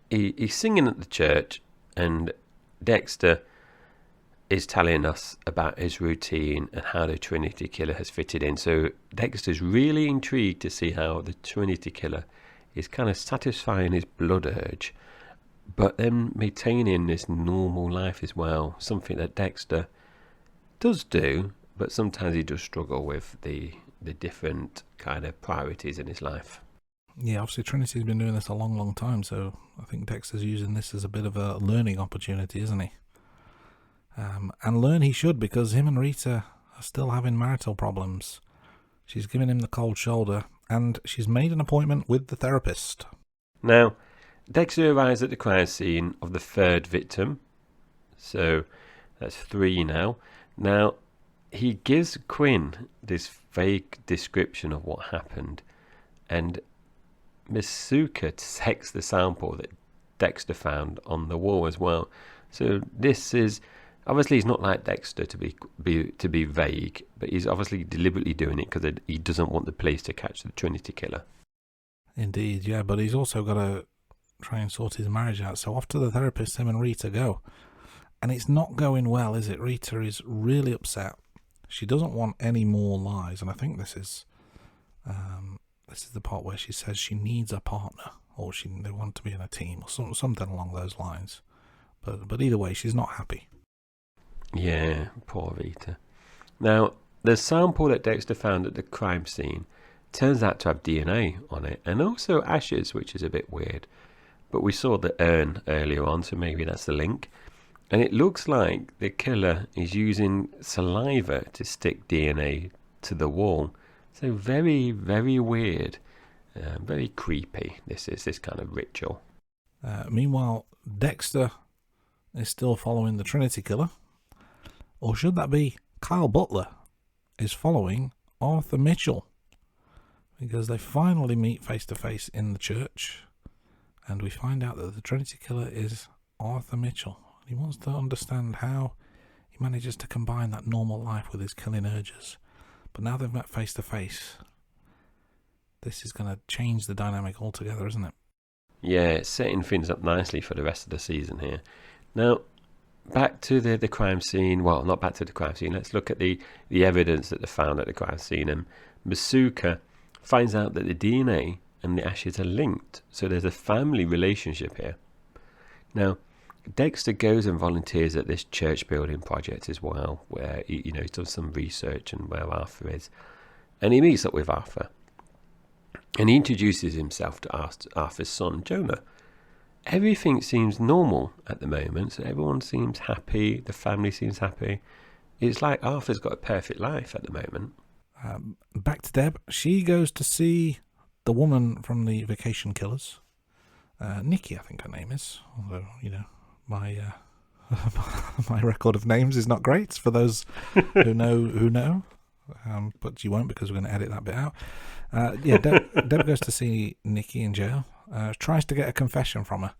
He's singing at the church, and Dexter is telling us about his routine and how the Trinity Killer has fitted in. So Dexter's really intrigued to see how the Trinity Killer is kind of satisfying his blood urge, but then maintaining this normal life as well, something that Dexter does do, but sometimes he does struggle with the different kind of priorities in his life. Yeah, obviously Trinity's been doing this a long, long time, so I think Dexter's using this as a bit of a learning opportunity, isn't he? And learn he should, because him and Rita are still having marital problems. She's giving him the cold shoulder, and she's made an appointment with the therapist. Now, Dexter arrives at the crime scene of the third victim, so that's 3 now. Now, he gives Quinn this vague description of what happened, and Miss Suka dissects the sample that Dexter found on the wall as well. So this is obviously, he's not like Dexter to be vague, but he's obviously deliberately doing it because he doesn't want the police to catch the Trinity Killer. Indeed, yeah, but he's also got to try and sort his marriage out. So off to the therapist, him and Rita go, and it's not going well, is it? Rita is really upset. She doesn't want any more lies, and I think this is the part where she says she needs a partner, or they want to be in a team, or something along those lines. But either way, she's not happy. Yeah, poor Rita. Now, the sample that Dexter found at the crime scene turns out to have DNA on it, and also ashes, which is a bit weird. But we saw the urn earlier on, so maybe that's the link. And it looks like the killer is using saliva to stick DNA to the wall. So very, very weird. Very creepy, this kind of ritual. Meanwhile, Dexter is still following the Trinity Killer. Or should that be Kyle Butler is following Arthur Mitchell? Because they finally meet face to face in the church, and we find out that the Trinity Killer is Arthur Mitchell. He wants to understand how he manages to combine that normal life with his killing urges. But now they've met face to face, this is going to change the dynamic altogether, isn't it? Yeah, it's setting things up nicely for the rest of the season here. Now, back to the crime scene. Well, not back to the crime scene. Let's look at the evidence that they found at the crime scene. And Masuka finds out that the DNA and the ashes are linked. So there's a family relationship here. Now, Dexter goes and volunteers at this church building project as well, where he's done some research and where Arthur is. And he meets up with Arthur. And he introduces himself to Arthur's son, Jonah. Everything seems normal at the moment, so everyone seems happy, the family seems happy. It's like Arthur's got a perfect life at the moment. Back to Deb. She goes to see the woman from the Vacation Killers. Nikki, I think her name is. Although, my my record of names is not great for those who know. But you won't, because we're going to edit that bit out. Deb goes to see Nikki in jail. Tries to get a confession from her.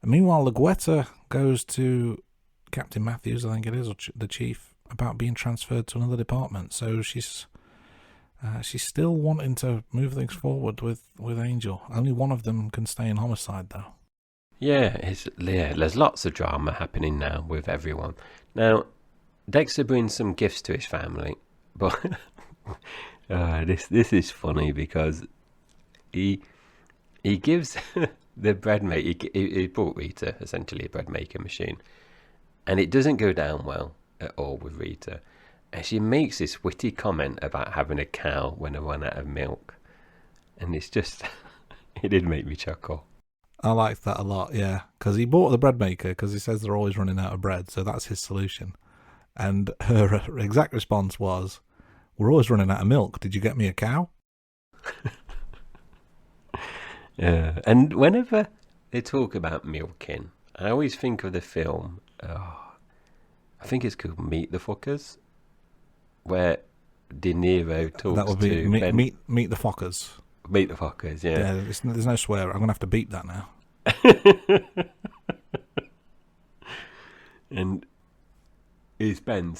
And meanwhile, LaGuetta goes to Captain Matthews, I think it is, or the chief, about being transferred to another department. So she's still wanting to move things forward with Angel. Only one of them can stay in homicide, though. Yeah, there's lots of drama happening now with everyone. Now, Dexter brings some gifts to his family, but this is funny because he gives the bread maker. He bought Rita essentially a bread maker machine, and it doesn't go down well at all with Rita. And she makes this witty comment about having a cow when they run out of milk, and it's just it did make me chuckle. I liked that a lot, yeah, because he bought the bread maker because he says they're always running out of bread, so that's his solution. And her exact response was, "We're always running out of milk. Did you get me a cow?" Yeah, and whenever they talk about milking, I always think of the film. I think it's called Meet the Fuckers, where De Niro talks that would be to meet the Fockers. Meet the Fuckers, yeah. There's no swear. I'm going to have to beep that now. And it's Ben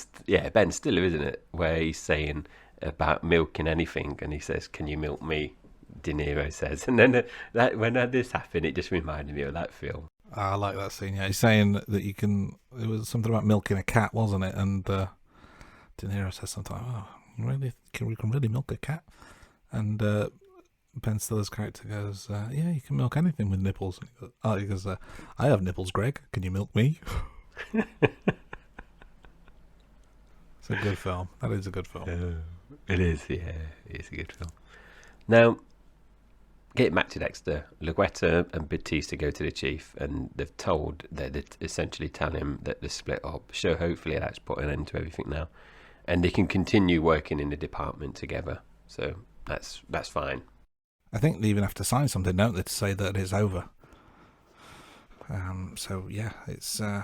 Stiller, isn't it? Where he's saying about milking anything, and he says, "Can you milk me?" De Niro says, and then when this happened, it just reminded me of that film. I like that scene. Yeah, he's saying that you can. It was something about milking a cat, wasn't it? And De Niro says something like, "Oh, really? We can really milk a cat?" And Ben Stiller's character goes, "Yeah, you can milk anything with nipples." And he goes, "I have nipples, Greg. Can you milk me?" It's a good film. That is a good film. It is, yeah. It is a good film. Now, getting back to Dexter, LaGuetta and Batista go to the chief, and they've told that they essentially tell him that they're split up. So hopefully that's put an end to everything now, and they can continue working in the department together. So that's fine. I think they even have to sign something, don't they, to say that it's over. So yeah, it's they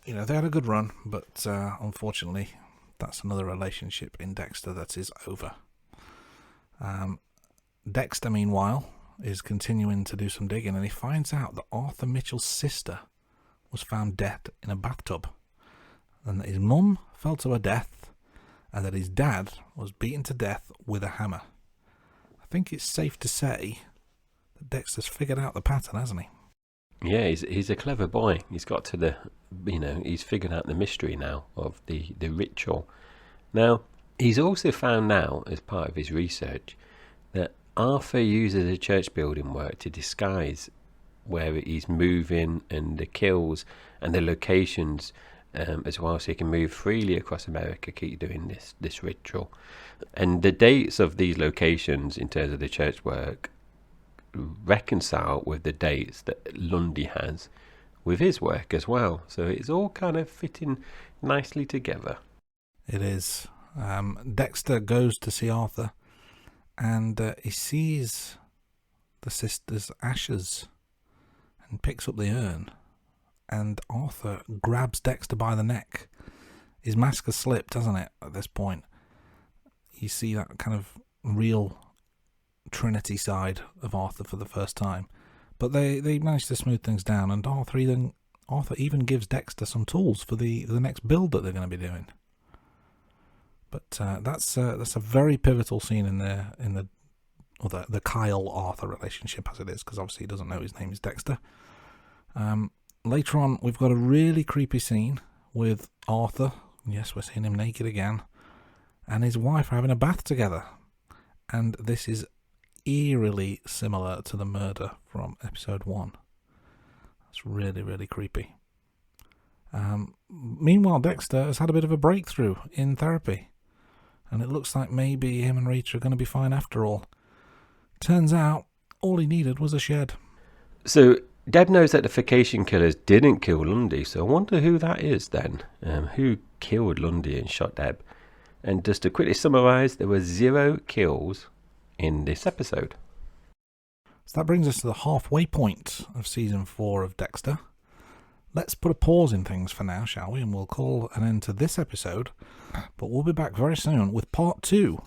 had a good run, but unfortunately, that's another relationship in Dexter that is over. Dexter, meanwhile, is continuing to do some digging, and he finds out that Arthur Mitchell's sister was found dead in a bathtub, and that his mum fell to her death, and that his dad was beaten to death with a hammer. I think it's safe to say that Dexter's figured out the pattern, hasn't he? Yeah, he's a clever boy. He's got to he's figured out the mystery now of the ritual. Now, he's also found now, as part of his research, that Arthur uses the church building work to disguise where he's moving and the kills and the locations as well, so he can move freely across America, keep doing this ritual. And the dates of these locations in terms of the church work reconcile with the dates that Lundy has with his work as well. So it's all kind of fitting nicely together. It is. Dexter goes to see Arthur, and he sees the sister's ashes and picks up the urn, and Arthur grabs Dexter by the neck. His mask has slipped, hasn't it, at this point? You see that kind of real Trinity side of Arthur for the first time. But they manage to smooth things down, and Arthur even gives Dexter some tools for the next build that they're going to be doing. But that's a very pivotal scene in the or the Kyle-Arthur relationship as it is, because obviously he doesn't know his name is Dexter. Later on, we've got a really creepy scene with Arthur. Yes, we're seeing him naked again. And his wife are having a bath together. And this is eerily similar to the murder from episode 1. It's really, really creepy. Meanwhile, Dexter has had a bit of a breakthrough in therapy. And it looks like maybe him and Rita are going to be fine after all. Turns out, all he needed was a shed. So Deb knows that the vacation killers didn't kill Lundy, so I wonder who that is then. Who killed Lundy and shot Deb? And just to quickly summarise, there were 0 kills in this episode. So that brings us to the halfway point of season 4 of Dexter. Let's put a pause in things for now, shall we? And we'll call an end to this episode. But we'll be back very soon with part 2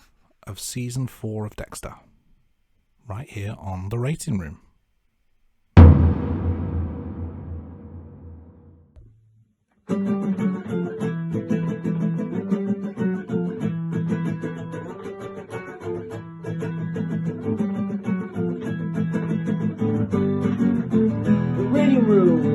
of season 4 of Dexter. Right here on The Rating Room. The Rating Room